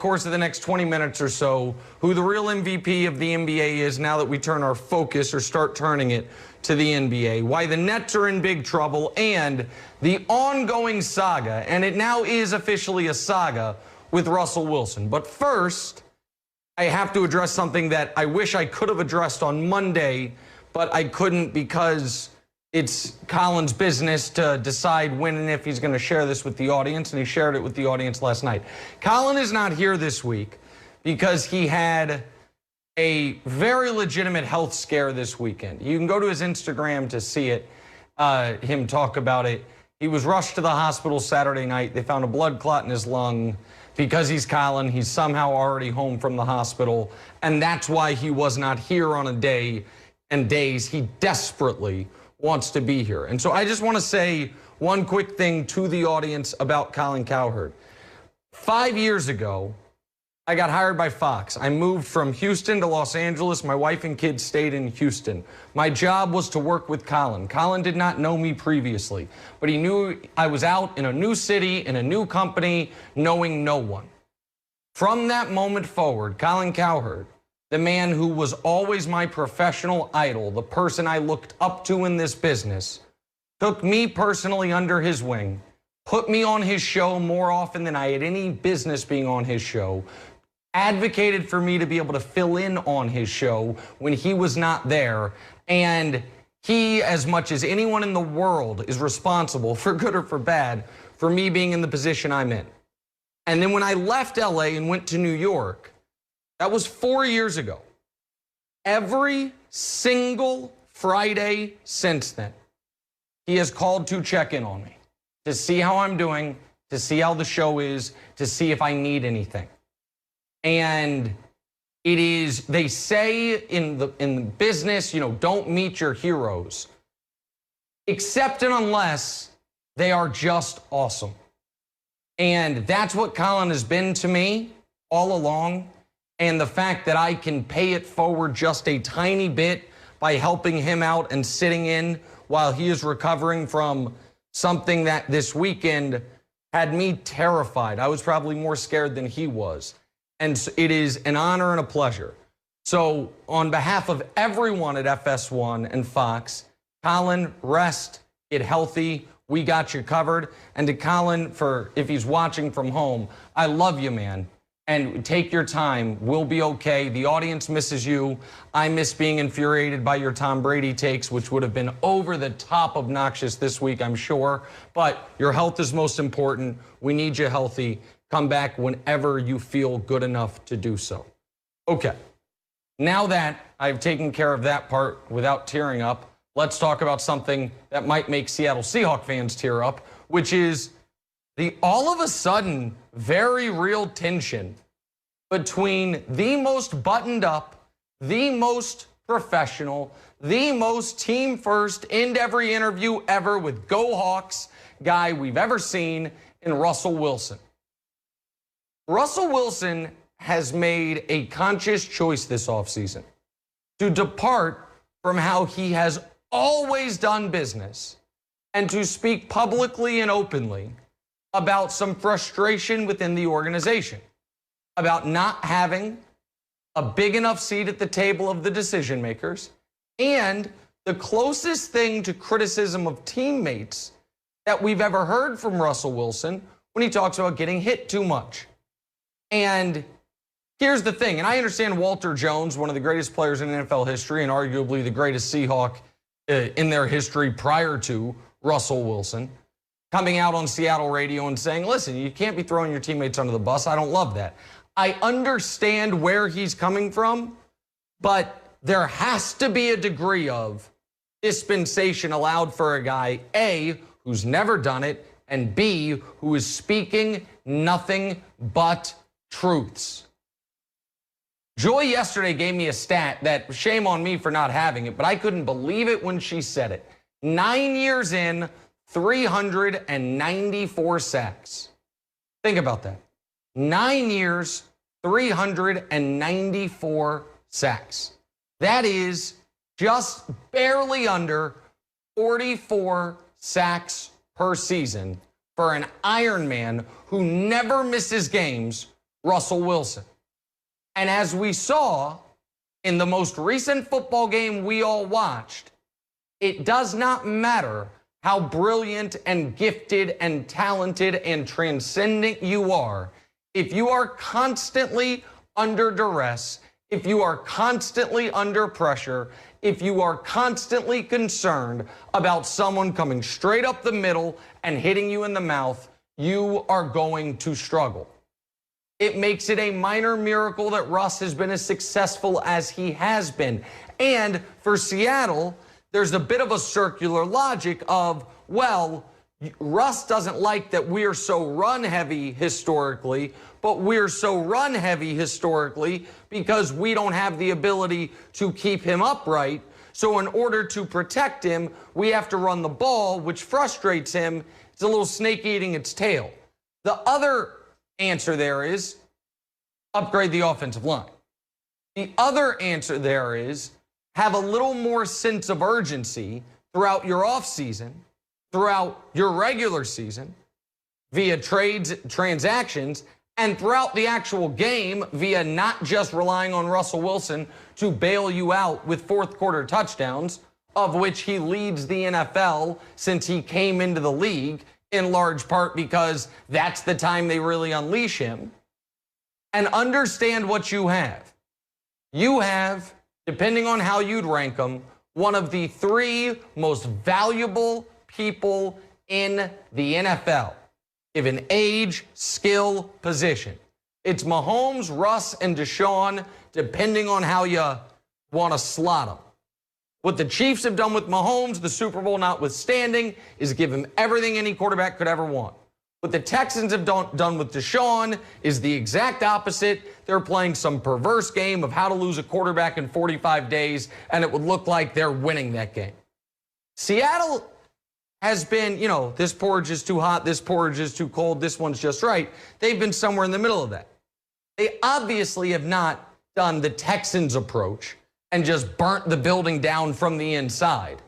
course of the next 20 minutes or so who the real MVP of the NBA is now that we turn our focus or start turning it to the NBA, why the Nets are in big trouble, and the ongoing saga, and it now is officially a saga, with Russell Wilson. But first, I have to address something that I wish I could have addressed on Monday, but I couldn't because it's Colin's business to decide when and if he's going to share this with the audience, and he shared it with the audience last night. Colin is not here this week because he had a very legitimate health scare this weekend. You can go to his Instagram to see it, him talk about it. He was rushed to the hospital Saturday night. They found a blood clot in his lung. Because he's Colin, he's somehow already home from the hospital, and that's why he was not here on a day and days he desperately wants to be here. And so I just want to say one quick thing to the audience about Colin Cowherd. 5 years ago, I got hired by Fox. I moved from Houston to Los Angeles. My wife and kids stayed in Houston. My job was to work with Colin. Colin did not know me previously, but he knew I was out in a new city, in a new company, knowing no one. From that moment forward, Colin Cowherd, the man who was always my professional idol, the person I looked up to in this business, took me personally under his wing, put me on his show more often than I had any business being on his show, advocated for me to be able to fill in on his show when he was not there, and he, as much as anyone in the world, is responsible, for good or for bad, for me being in the position I'm in. And then when I left LA and went to New York, that was 4 years ago. Every single Friday since then, he has called to check in on me, to see how I'm doing, to see how the show is, to see if I need anything. And it is, they say in the business, don't meet your heroes, except and unless they are just awesome. And that's what Colin has been to me all along. And the fact that I can pay it forward just a tiny bit by helping him out and sitting in while he is recovering from something that this weekend had me terrified. I was probably more scared than he was. And it is an honor and a pleasure. So on behalf of everyone at FS1 and Fox, Colin, rest, get healthy. We got you covered. And to Colin, if he's watching from home, I love you, man. And take your time. We'll be okay. The audience misses you. I miss being infuriated by your Tom Brady takes, which would have been over the top obnoxious this week, I'm sure. But your health is most important. We need you healthy. Come back whenever you feel good enough to do so. Okay, now that I've taken care of that part without tearing up, let's talk about something that might make Seattle Seahawks fans tear up, which is the all of a sudden very real tension between the most buttoned up, the most professional, the most team first, end every interview ever with Go Hawks guy we've ever seen in Russell Wilson. Russell Wilson has made a conscious choice this offseason to depart from how he has always done business and to speak publicly and openly about some frustration within the organization, about not having a big enough seat at the table of the decision makers, and the closest thing to criticism of teammates that we've ever heard from Russell Wilson when he talks about getting hit too much. And here's the thing, and I understand Walter Jones, one of the greatest players in NFL history and arguably the greatest Seahawk in their history prior to Russell Wilson, coming out on Seattle radio and saying, listen, you can't be throwing your teammates under the bus. I don't love that. I understand where he's coming from, but there has to be a degree of dispensation allowed for a guy, A, who's never done it, and B, who is speaking nothing but truths. Joy yesterday gave me a stat that, shame on me for not having it, but I couldn't believe it when she said it. 9 years in, 394 sacks. Think about that. 9 years, 394 sacks. That is just barely under 44 sacks per season for an Iron Man who never misses games Russell Wilson. And as we saw in the most recent football game we all watched, it does not matter how brilliant and gifted and talented and transcendent you are. If you are constantly under duress, if you are constantly under pressure, if you are constantly concerned about someone coming straight up the middle and hitting you in the mouth, you are going to struggle. It makes it a minor miracle that Russ has been as successful as he has been. And for Seattle, there's a bit of a circular logic of, well, Russ doesn't like that we're so run heavy historically, but we're so run heavy historically because we don't have the ability to keep him upright. So in order to protect him, we have to run the ball, which frustrates him. It's a little snake eating its tail. The other answer there is upgrade the offensive line. The other answer there is have a little more sense of urgency throughout your offseason, throughout your regular season, via trades, transactions, and throughout the actual game via not just relying on Russell Wilson to bail you out with fourth quarter touchdowns, of which he leads the NFL since he came into the league, in large part because that's the time they really unleash him. And understand what you have. You have, depending on how you'd rank them, one of the three most valuable people in the NFL, given age, skill, position. It's Mahomes, Russ, and Deshaun, depending on how you want to slot them. What the Chiefs have done with Mahomes, the Super Bowl notwithstanding, is give him everything any quarterback could ever want. What the Texans have done with Deshaun is the exact opposite. They're playing some perverse game of how to lose a quarterback in 45 days, and it would look like they're winning that game. Seattle has been, this porridge is too hot, this porridge is too cold, this one's just right. They've been somewhere in the middle of that. They obviously have not done the Texans approach and just burnt the building down from the inside.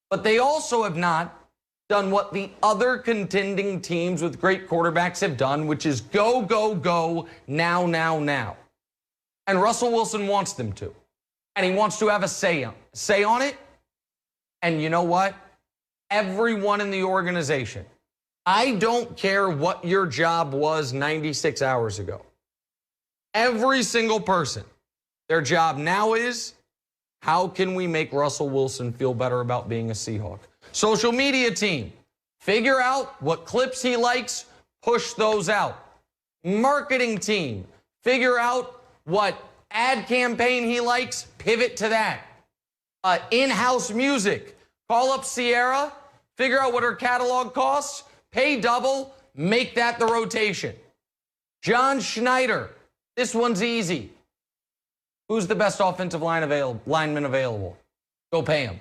But they also have not done what the other contending teams with great quarterbacks have done, which is go, go, go, now, now, now. And Russell Wilson wants them to. And he wants to have a say on it. And you know what? Everyone in the organization, I don't care what your job was 96 hours ago. Every single person, their job now is, how can we make Russell Wilson feel better about being a Seahawk? Social media team, figure out what clips he likes, push those out. Marketing team, figure out what ad campaign he likes, pivot to that. In-house music, call up Sierra, figure out what her catalog costs, pay double, make that the rotation. John Schneider, this one's easy. Who's the best offensive lineman available? Go pay him.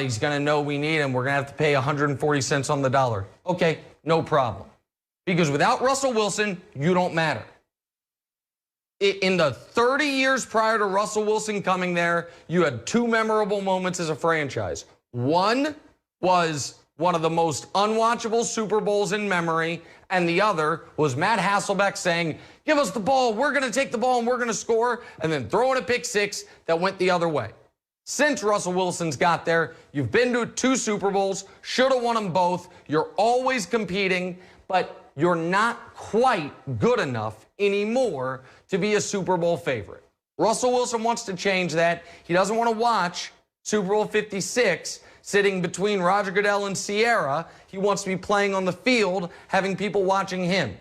He's going to know we need him. We're going to have to pay 140 cents on the dollar. Okay, no problem. Because without Russell Wilson, you don't matter. In the 30 years prior to Russell Wilson coming there, you had two memorable moments as a franchise. One was one of the most unwatchable Super Bowls in memory, and the other was Matt Hasselbeck saying, give us the ball, we're going to take the ball and we're going to score, and then throwing a pick six that went the other way. Since Russell Wilson's got there, you've been to two Super Bowls, should have won them both. You're always competing, but you're not quite good enough anymore to be a Super Bowl favorite. Russell Wilson wants to change that. He doesn't want to watch Super Bowl 56 sitting between Roger Goodell and Sierra. He wants to be playing on the field, having people watching him.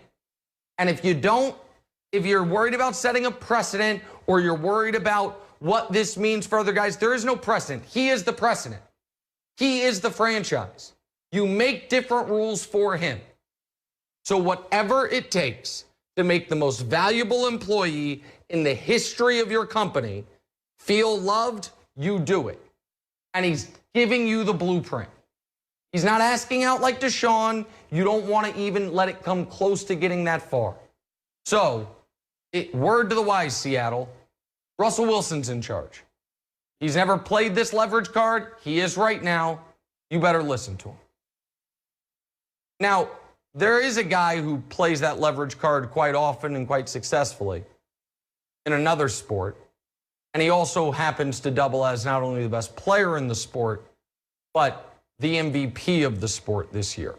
And if you're worried about setting a precedent or you're worried about what this means for other guys, there is no precedent. He is the precedent. He is the franchise. You make different rules for him. So whatever it takes to make the most valuable employee in the history of your company feel loved, you do it. And he's giving you the blueprint. He's not asking out like Deshaun. You don't want to even let it come close to getting that far. So, word to the wise, Seattle, Russell Wilson's in charge. He's never played this leverage card. He is right now. You better listen to him. Now, there is a guy who plays that leverage card quite often and quite successfully in another sport. And he also happens to double as not only the best player in the sport, but the MVP of the sport this year.